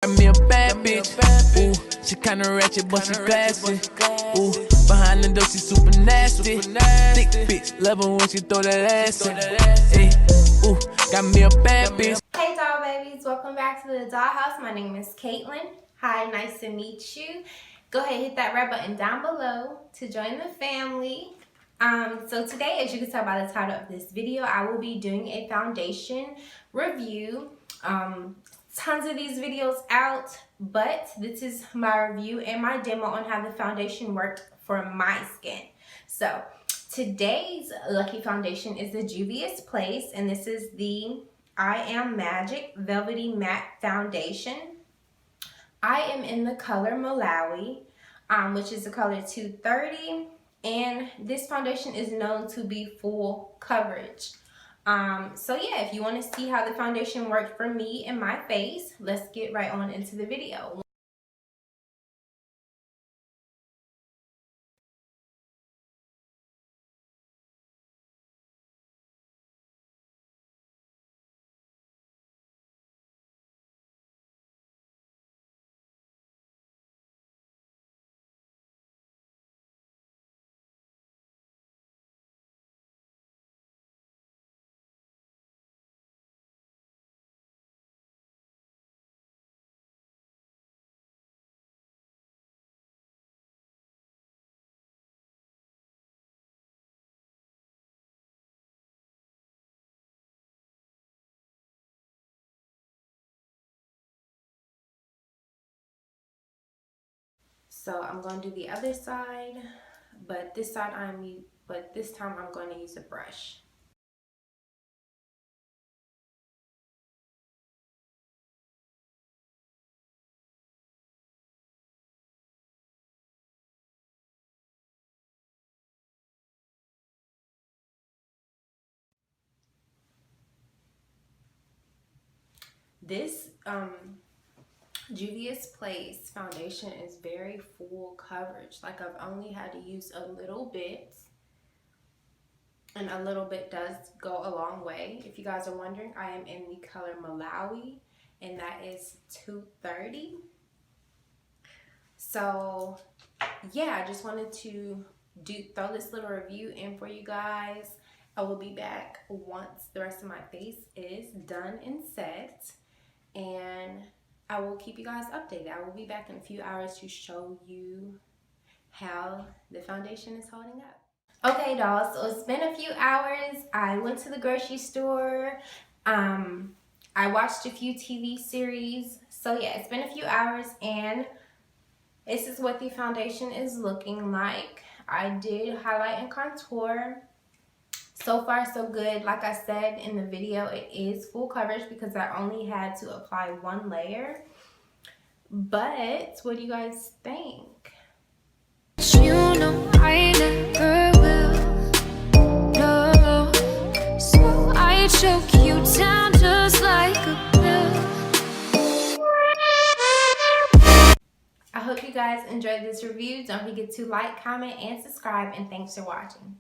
Got me a bad bitch. Ooh, she kinda ratchet, but she classy. Ooh, behind the door she super nasty. Thick bitch, love her when she throw that ass in. Hey, ooh, got me a bad bitch. Hey doll babies, welcome back to the dollhouse. My name is Caitlin. Hi, nice to meet you. Go ahead and hit that red button down below to join the family. So today, as you can tell by the title of this video, I will be doing a foundation review. Tons of these videos out, but this is my review and my demo on how the foundation worked for my skin. So today's lucky foundation is the Juvias Place, and this is the I Am Magic Velvety Matte Foundation. I am in the color Malawi, which is the color 230, and this foundation is known to be full coverage. So yeah, if you want to see how the foundation worked for me and my face, let's get right on into the video. So I'm going to do the other side, but this time I'm going to use a brush. This Juvia's Place foundation is very full coverage. Like, I've only had to use a little bit, and a little bit does go a long way. If you guys are wondering, I am in the color Malawi, and that is 230. So yeah, I just wanted to throw this little review in for you guys. I will be back once the rest of my face is done and set, and I will keep you guys updated. I will be back in a few hours to show you how the foundation is holding up. Okay, dolls, so it's been a few hours. I went to the grocery store. I watched a few TV series. So yeah, it's been a few hours, and this is what the foundation is looking like. I did highlight and contour. So far, so good. Like I said in the video, it is full coverage because I only had to apply one layer. But what do you guys think? You know I never will, no. So I choke you down just like a pill. I hope you guys enjoyed this review. Don't forget to like, comment, and subscribe, and thanks for watching.